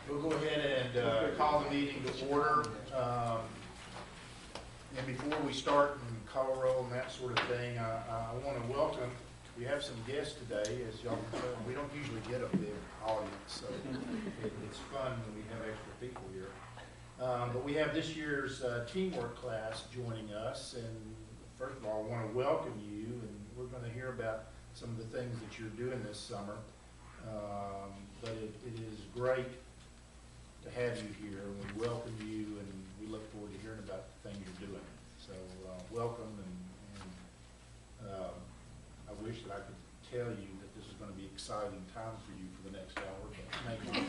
We'll go ahead and call the meeting to order. And before we start and call roll and that sort of thing, I want to welcome, we have some guests today. As y'all can tell, we don't usually get a big audience, so it's fun when we have extra people here. But we have this year's teamwork class joining us, and first of all, I want to welcome you, and we're going to hear about some of the things that you're doing this summer. But it is great to have you here, and we welcome you, and we look forward to hearing about the things you're doing. So welcome, and I wish that I could tell you that this is going to be exciting times for you for the next hour, but maybe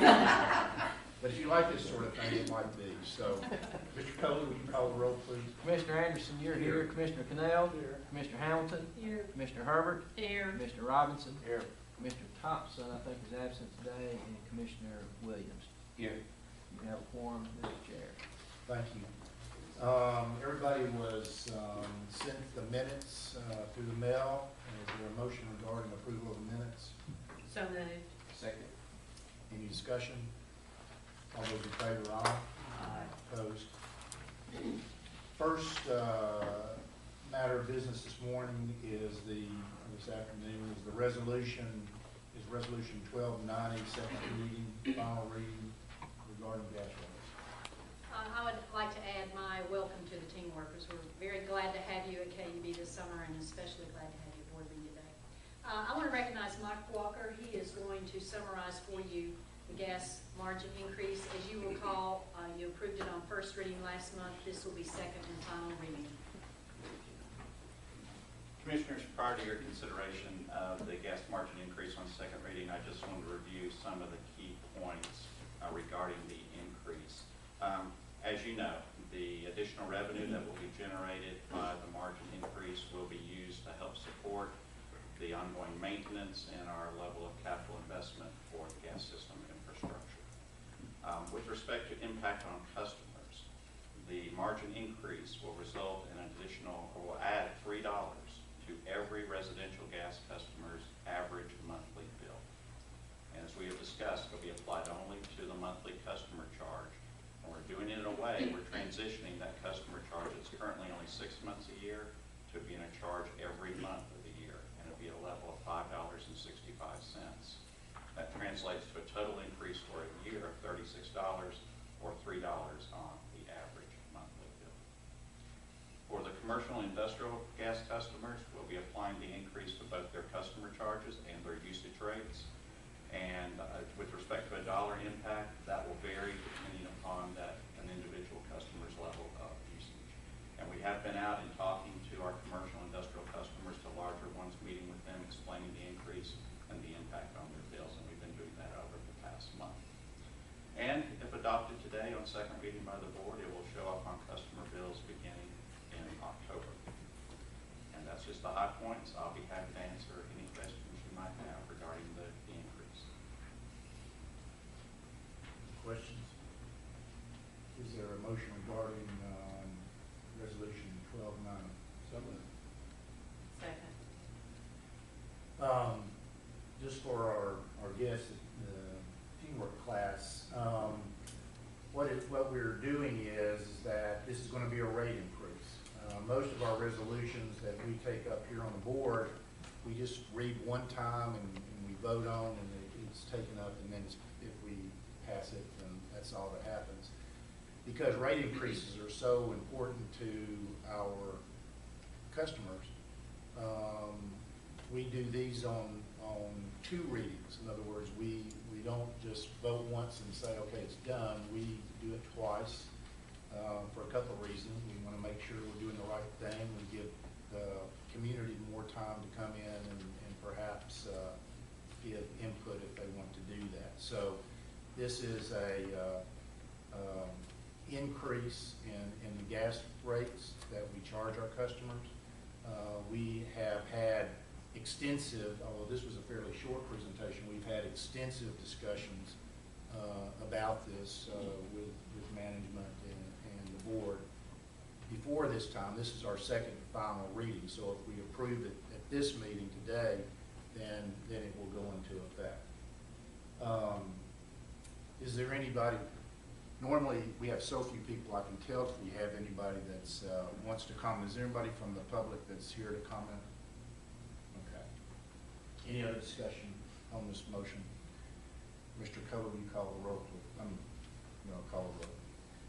not. But if you like this sort of thing, it might be. So, Mr. Coley, would you call the roll, please? Commissioner Anderson, you're here. Commissioner Cannell. Here. Commissioner Hamilton. Here. Commissioner Herbert. Here. Commissioner Robinson. Here. Commissioner Thompson, I think, is absent today, and Commissioner Williams. Here. You have a quorum, Mr. Chair. Thank you. Everybody was sent the minutes through the mail. Is there a motion regarding approval of the minutes? So moved. Second. Any discussion? All those in favor, aye. Aye. Opposed? First matter of business this morning is this afternoon is the resolution 1290, second reading, final reading regarding gas rates. I would like to add my welcome to the team workers. We're very glad to have you at KUB this summer, and especially glad to have you aboard me today. I want to recognize Mike Walker. He is going to summarize for you the gas margin increase. As you recall, you approved it on first reading last month. This will be second and final reading. Commissioners, prior to your consideration of the gas margin increase on second reading, I just wanted to review some of the key points regarding the increase. As you know, the additional revenue that will be generated by the margin increase will be used to help support the ongoing maintenance and our level of capital investment for the gas system infrastructure. With respect to impact on customers, the margin increase will result in an additional, or will add $3 to every residential gas customer's average monthly bill. And as we have discussed, it will be applied only to the monthly customer charge. And we're doing it in a way, we're transitioning that customer charge that's currently only 6 months a year to being a charge every month of the year, and it'll be a level of $5.65. That translates to a total increase for a year of $36 or $3 on the average monthly bill. For the commercial and industrial gas customers, we'll be applying the increase to both their customer charges and their usage rates. And with respect to a dollar impact, that will vary depending upon an individual customer's level of usage. And we have been out and talking to our commercial and industrial customers, to larger ones, meeting with them, explaining the increase and the impact on their bills, and we've been doing that over the past month. And if adopted today on second reading by the board, it will show up on customer bills beginning in October. And that's just the high points. I'll be happy to answer any questions you might have regarding the increase. Questions? Is there a motion regarding resolution 1290? So moved. Second. Just for our guests at the teamwork class, what we're doing is that this is going to be a rate increase. Most of our resolutions that we take up here on the board, we just read one time and we vote on, and it's taken up, and then if we pass it, then that's all that happens. Because rate increases are so important to our customers, we do these on 2 readings. In other words, we don't just vote once and say, okay, it's done. We do it twice for a couple of reasons. We want to make sure we're doing the right thing. We give the community more time to come in and perhaps give input if they want to do that. So this is a increase in the gas rates that we charge our customers. We have had extensive, although this was a fairly short presentation, we've had extensive discussions about this with management and the board. Before this time, this is our second and final reading, so if we approve it at this meeting today, then it will go into effect. Is there anybody, normally we have so few people, I can tell if we have anybody that's, wants to comment. Is there anybody from the public that's here to comment? Okay. Any other discussion on this motion? Mr. Cole, will you call the roll, please? Call the roll.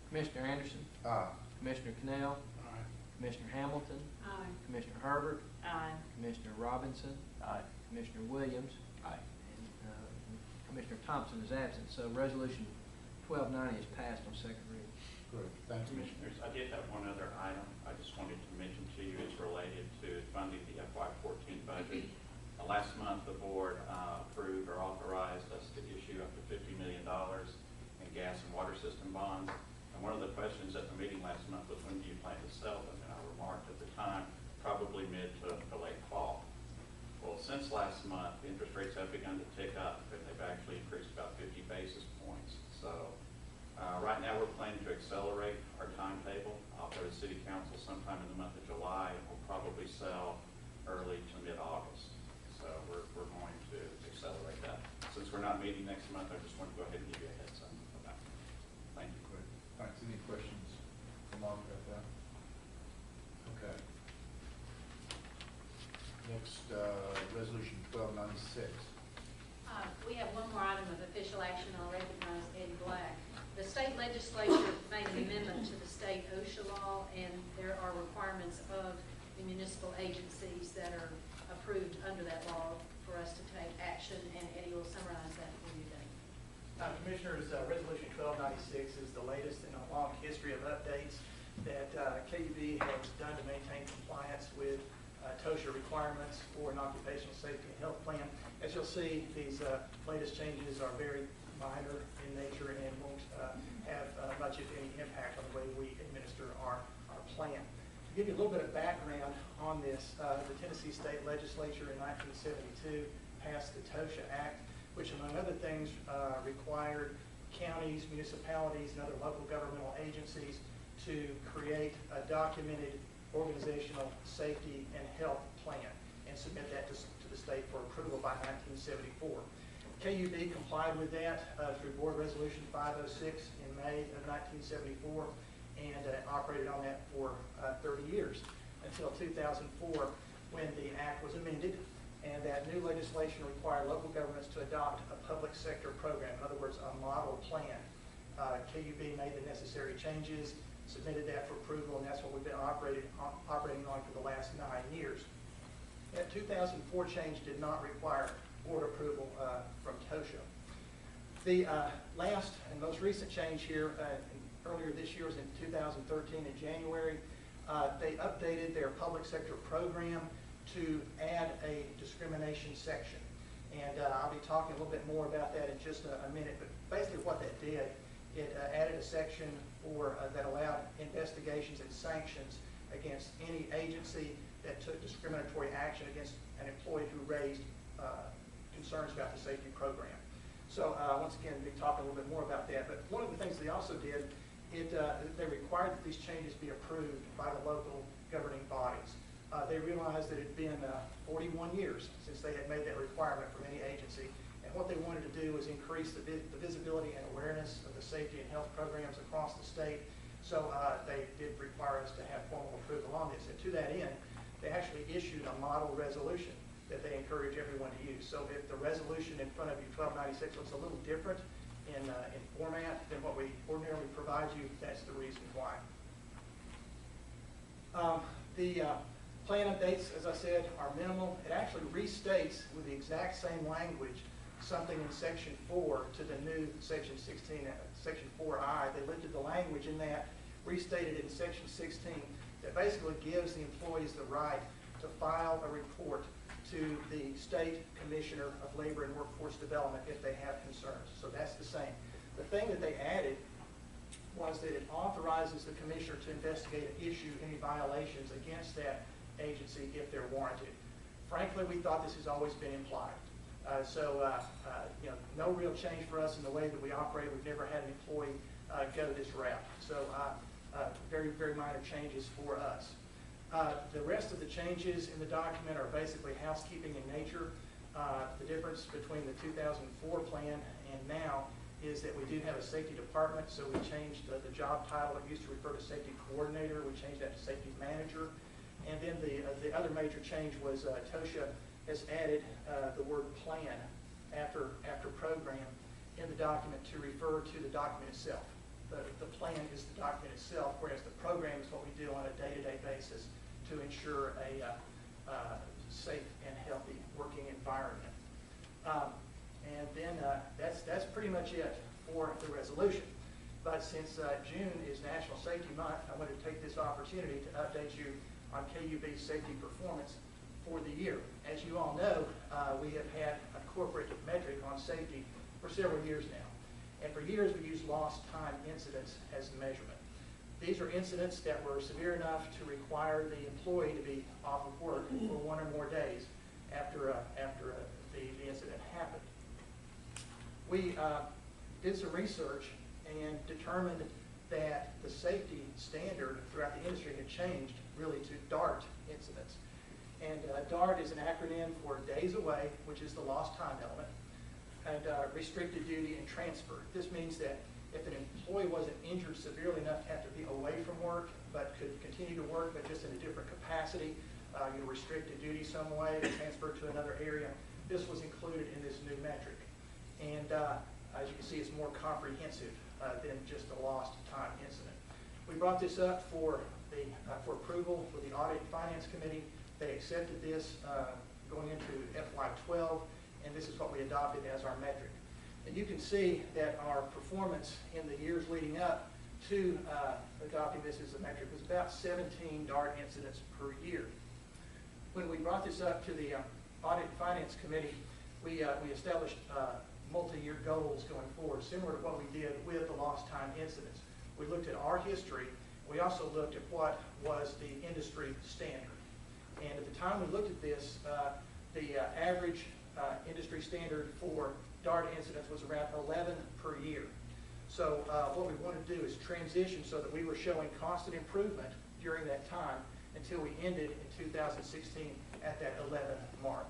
Commissioner Anderson, Aye. Commissioner Cannell, Aye. Commissioner Hamilton, Aye. Commissioner Herbert, Aye. Commissioner Robinson, Commissioner Williams, Aye. and Commissioner Thompson is absent. So resolution 1290 is passed on second reading. Great, thank you. Commissioners, I did have one other item I just wanted to mention to you. It's related to funding the FY14 budget. Last month, the board approved or authorized us to issue up to $50 million in gas and water system bonds. And one of the questions at the meeting last month was, when do you plan to sell them? And I remarked at the time, probably mid to late fall. Well, since last month, interest rates have begun to tick up, and they've actually increased about 50 basis points. So right now, we're planning to accelerate our timetable. I'll go to City Council sometime in the month of July, and we'll probably sell early to mid-August. So we're going to accelerate that. Since we're not meeting next month, I just want to go ahead and give you a heads up about that. Thank you. Great. Thanks. Any questions for Mark about that? Okay. Next, resolution 1296. We have one more item of official action. I'll recognize Eddie Black. The state legislature made an amendment to the state OSHA law, and there are requirements of the municipal agencies that are approved under that law for us to take action, and Eddie will summarize that for you today. Commissioners, Resolution 1296 is the latest in a long history of updates that KUB has done to maintain compliance with TOSHA requirements for an occupational safety and health plan. As you'll see, these latest changes are very minor in nature and won't have much, if any, impact on the way we administer our plan. To give you a little bit of background on this, the Tennessee State Legislature in 1972 passed the TOSHA Act, which, among other things, required counties, municipalities, and other local governmental agencies to create a documented organizational safety and health plan and submit that to the state for approval by 1974. KUB complied with that through Board Resolution 506 in May of 1974 and operated on that for 30 years until 2004, when the act was amended and that new legislation required local governments to adopt a public sector program, in other words, a model plan. KUB made the necessary changes, submitted that for approval, and that's what we've been operating on for the last 9 years. That 2004 change did not require board approval from TOSHA. The last and most recent change here, earlier this year, was in 2013 in January. They updated their public sector program to add a discrimination section. And I'll be talking a little bit more about that in just a minute, but basically what that did, it added a section that allowed investigations and sanctions against any agency that took discriminatory action against an employee who raised concerns about the safety program. So once again, we'll be talking a little bit more about that. But one of the things they also did, they required that these changes be approved by the local governing bodies. They realized that it had been 41 years since they had made that requirement from any agency. And what they wanted to do was increase the visibility and awareness of the safety and health programs across the state. So they did require us to have formal approval on this. And to that end, they actually issued a model resolution that they encourage everyone to use. So if the resolution in front of you, 1296, looks a little different in format than what we ordinarily provide you, that's the reason why. The plan updates, as I said, are minimal. It actually restates with the exact same language something in Section 4 to the new Section 16, Section 4I. They lifted the language in that, restated in Section 16, that basically gives the employees the right to file a report to the State Commissioner of Labor and Workforce Development if they have concerns. So that's the same. The thing that they added was that it authorizes the Commissioner to investigate and issue any violations against that agency if they're warranted. Frankly, we thought this has always been implied. No real change for us in the way that we operate. We've never had an employee go this route. So very, very minor changes for us. The rest of the changes in the document are basically housekeeping in nature. The difference between the 2004 plan and now is that we do have a safety department, so we changed the job title. It used to refer to safety coordinator. We changed that to safety manager. And then the other major change was TOSHA has added the word plan after program in the document to refer to the document itself. The plan is the document itself, whereas the program is what we do on a day-to-day basis to ensure a safe and healthy working environment. And then that's pretty much it for the resolution. But since June is National Safety Month, I want to take this opportunity to update you on KUB's safety performance for the year. As you all know, we have had a corporate metric on safety for several years now. And for years we used lost time incidents as the measurement. These are incidents that were severe enough to require the employee to be off of work for 1 or more days after the incident happened. We did some research and determined that the safety standard throughout the industry had changed really to DART incidents. And DART is an acronym for days away, which is the lost time element, and restricted duty and transfer. This means that if an employee wasn't injured severely enough to have to be away from work, but could continue to work, but just in a different capacity, restricted duty some way, transferred to another area, this was included in this new metric. And as you can see, it's more comprehensive than just a lost time incident. We brought this up for approval with the Audit and Finance Committee. They accepted this going into FY12, and this is what we adopted as our metric. And you can see that our performance in the years leading up to adopting this as a metric was about 17 DART incidents per year. When we brought this up to the Audit and Finance Committee, we established multi-year goals going forward, similar to what we did with the lost time incidents. We looked at our history. We also looked at what was the industry standard. And at the time we looked at this, the average industry standard for DART incidents was around 11 per year. So what we wanted to do is transition so that we were showing constant improvement during that time until we ended in 2016 at that 11 mark.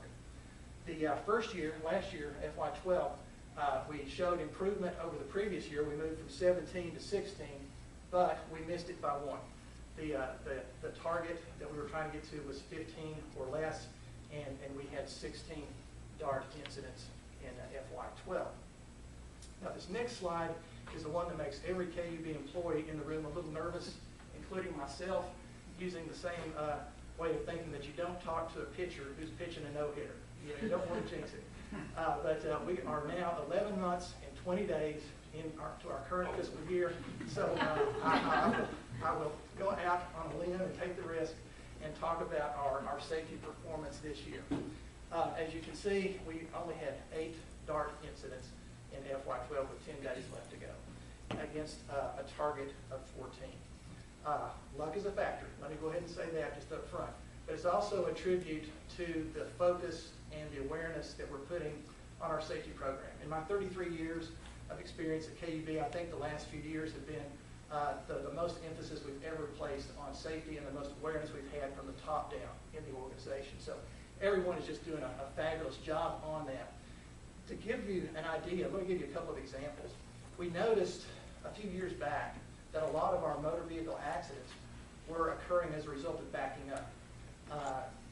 The first year, last year, FY12, we showed improvement over the previous year. We moved from 17 to 16, but we missed it by 1. The target that we were trying to get to was 15 or less, and we had 16 DART incidents in FY12. Now this next slide is the one that makes every KUB employee in the room a little nervous, including myself, using the same way of thinking that you don't talk to a pitcher who's pitching a no-hitter. You don't want to jinx it. But we are now 11 months and 20 days to our current fiscal year. So I will go out on a limb and take the risk and talk about our safety performance this year. As you can see, we only had 8 DART incidents in FY12 with 10 days left to go against a target of 14. Luck is a factor. Let me go ahead and say that just up front. But it's also a tribute to the focus and the awareness that we're putting on our safety program. In my 33 years of experience at KUB, I think the last few years have been the most emphasis we've ever placed on safety and the most awareness we've had from the top down in the organization. So everyone is just doing a fabulous job on that. To give you an idea, let me give you a couple of examples. We noticed a few years back that a lot of our motor vehicle accidents were occurring as a result of backing up.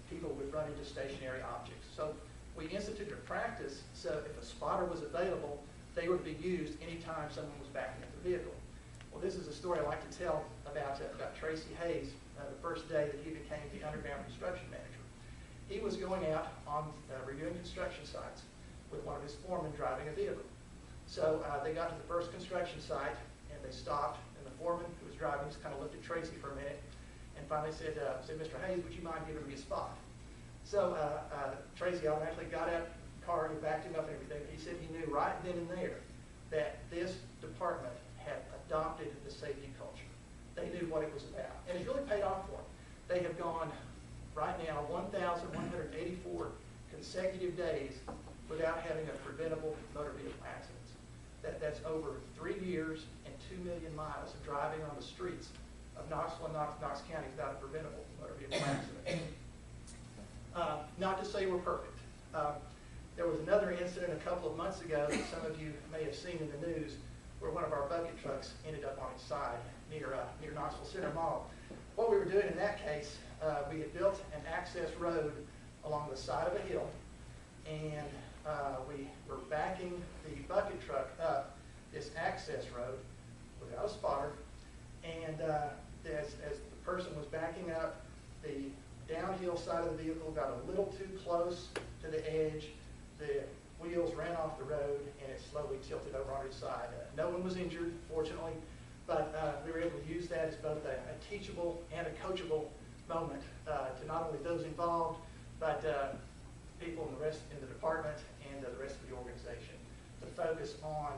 People would run into stationary objects. So we instituted a practice so if a spotter was available, they were to be used anytime someone was backing up the vehicle. Well, this is a story I like to tell about Tracy Hayes, the first day that he became the underground construction manager. He was going out on reviewing construction sites with one of his foremen driving a vehicle. So they got to the first construction site and they stopped, and the foreman who was driving just kind of looked at Tracy for a minute and finally said, Mr. Hayes, would you mind giving me a spot? So Tracy automatically got out of the car and he backed him up and everything. He said he knew right then and there that this department had adopted the safety culture. They knew what it was about. And it's really paid off for them. They have gone right now 1,184 consecutive days without having a preventable motor vehicle accidents. That's over 3 years and 2 million miles of driving on the streets of Knoxville and Knox County without a preventable motor vehicle accident. Not to say we're perfect. There was another incident a couple of months ago that some of you may have seen in the news where one of our bucket trucks ended up on its side near Knoxville Center Mall. What we were doing in that case, we had built an access road along the side of a hill, and we were backing the bucket truck up this access road without a spotter, and as the person was backing up, the downhill side of the vehicle got a little too close to the edge. The wheels ran off the road, and it slowly tilted over on its side. No one was injured, fortunately, but we were able to use that as both a teachable and a coachable moment to not only those involved, but people in the department and the rest of the organization to focus on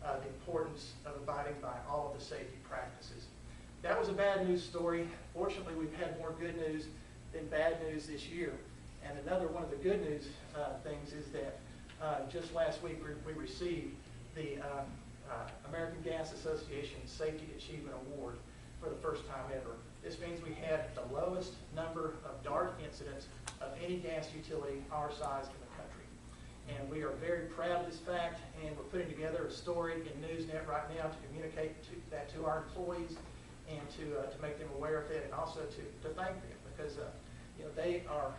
the importance of abiding by all of the safety practices. That was a bad news story. Fortunately, we've had more good news than bad news this year. And another one of the good news things is that just last week we received the American Gas Association Safety Achievement Award for the first time ever. This means we had the lowest number of DART incidents of any gas utility our size in the country. And we are very proud of this fact, and we're putting together a story in Newsnet right now to communicate that to our employees and to make them aware of it, and also to thank them, because you know, they are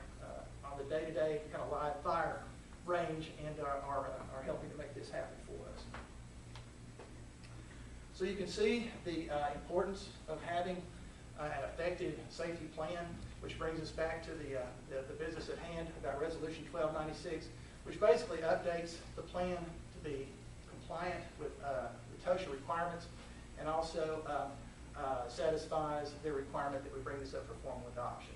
on the day-to-day kind of live fire range and are helping to make this happen for us. So you can see the importance of having an effective safety plan, which brings us back to the business at hand about Resolution 1296, which basically updates the plan to be compliant with the TOSHA requirements, and also satisfies the requirement that we bring this up for formal adoption.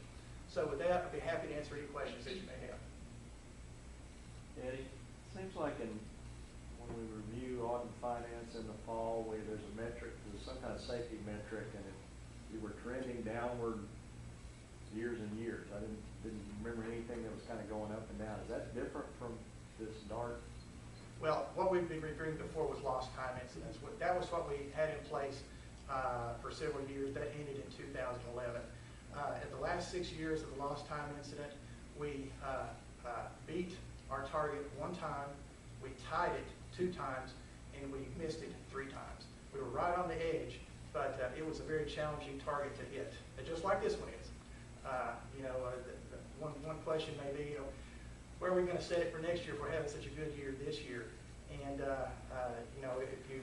So with that, I'd be happy to answer any questions that you may have. Eddie, seems like when we review audit and finance in the fall, there's a metric, there's some kind of safety metric, and we were trending downward years and years. I didn't remember anything that was kind of going up and down. Is that different from this DART? Well, what we've been reviewing before was lost time incidents. That was what we had in place for several years. That ended in 2011. At the last 6 years of the lost time incident, we beat our target 1 time, we tied it 2 times, and we missed it 3 times. We were right on the edge, but it was a very challenging target to hit, and just like this one is. One question may be, where are we going to set it for next year if we're having such a good year this year? And if you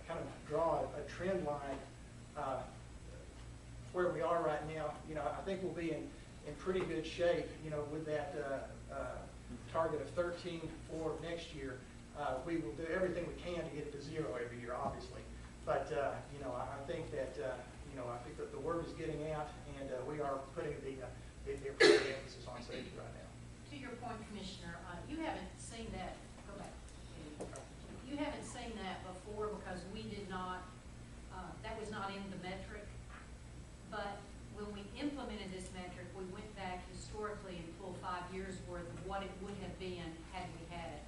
kind of draw a trend line where we are right now, I think we'll be in pretty good shape, with that target of 13 for next year. We will do everything we can to get it to 0 every year, obviously. But I think that I think that the word is getting out, and we are putting the appropriate emphasis on safety right now. To your point, Commissioner, you haven't seen that. Go back. You haven't seen that before because we did not. That was not in the metric. But when we implemented this metric, we went back historically and pulled 5 years worth of what it would have been had we had it.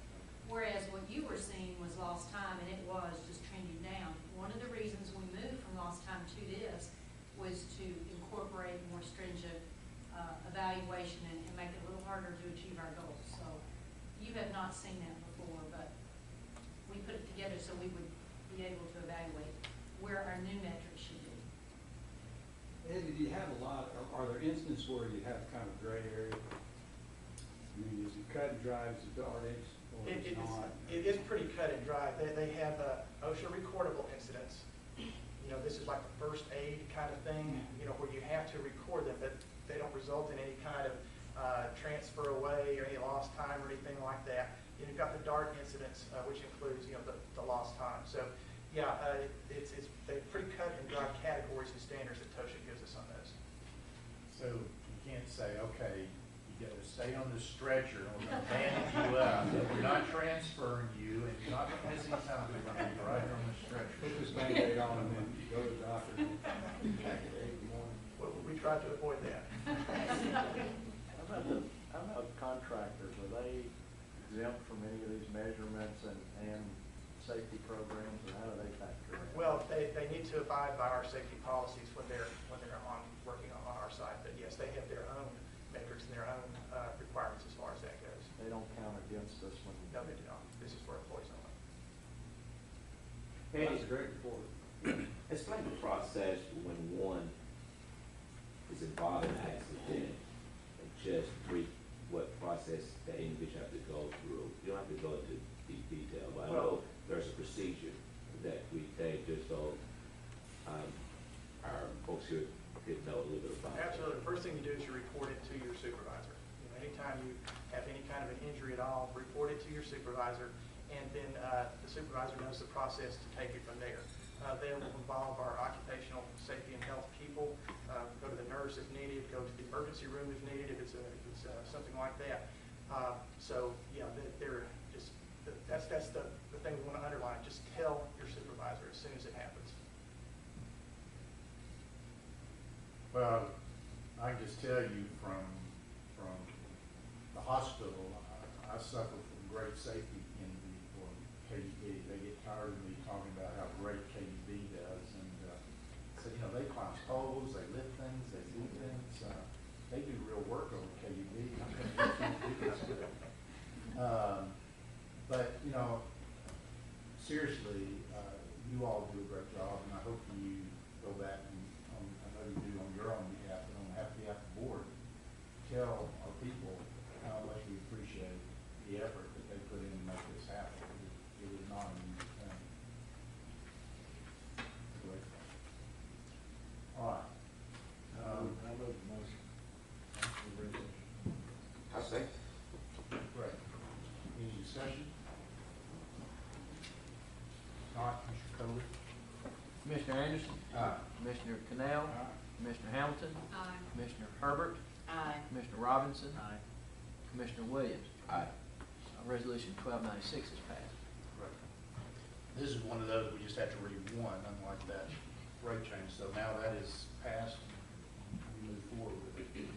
Whereas what you were seeing was lost time, and it was just trending down. One of the reasons we moved from lost time to this was to incorporate more stringent evaluation and make it a little harder to achieve our goals. So you have not seen that before, but we put it together so we would be able to evaluate where our new metrics should be. Eddie, do you have a lot, are there instances where you have kind of gray area? I mean, is it cut and dry, is it DART, or it's not? It is pretty cut and dry. They have OSHA recordable incidents. This is like the first aid kind of thing, where you have to record them, but they don't result in any kind of transfer away or any lost time or anything like that. And you've got the DART incidents, which includes, the lost time. So, yeah, they're pretty cut and dry categories and standards that TOSHA gives us on those. So you can't say, okay, you got to stay on the stretcher, and we're going to bandage you up, and we're not transferring you, and you're not going to miss any time, we're going to be right on the stretcher. Put this Band-Aid on and then go to the doctor. Well, we try to avoid that. How about contractors? Are they exempt from any of these measurements and safety programs, or how do they factor in? Well, they need to abide by our safety policies when they're working on our site. But yes, they have their own metrics and their own requirements as far as that goes. They don't count this one? No, they do not. This is for employees only. That's a great report. Explain the process when one is involved in an accident, and just brief what process the individual have to go through. You don't have to go into deep detail, but I know there's a procedure that we take just so our folks here could know a little bit about it. Absolutely. The first thing you do is you report it to your supervisor. You know, anytime you have any kind of an injury at all, report it to your supervisor, and then the supervisor knows the process to take it from there. They will involve our occupational safety and health people, go to the nurse if needed, go to the emergency room if needed, if it's something like that. So, you know, they're just, that's the thing we want to underline. Just tell your supervisor as soon as it happens. Well, I can just tell you from the hospital, I suffer from great safety envy for KUB. They get tired of me talking about how great KUB does, and so, you know, they climb poles, they lift things, they do things. They do real work over KUB. But, you know, seriously, you all do a great job, and I hope you go back and, I know you do on your own behalf, but on behalf of the board, tell our people how much we appreciate the effort that they put in to make this happen. It is not an easy thing. Great. All right. I love the motion. I say. Great. Any discussion? Not, Mr. Coley? Commissioner Anderson? Aye. Commissioner Canal? Aye. Commissioner Hamilton? Aye. Commissioner Herbert? Aye. Commissioner Robinson? Commissioner Williams? Aye. Resolution 1296 is passed. Right. This is one of those, we just have to read one, unlike that rate change, so now that is passed, we move forward with it.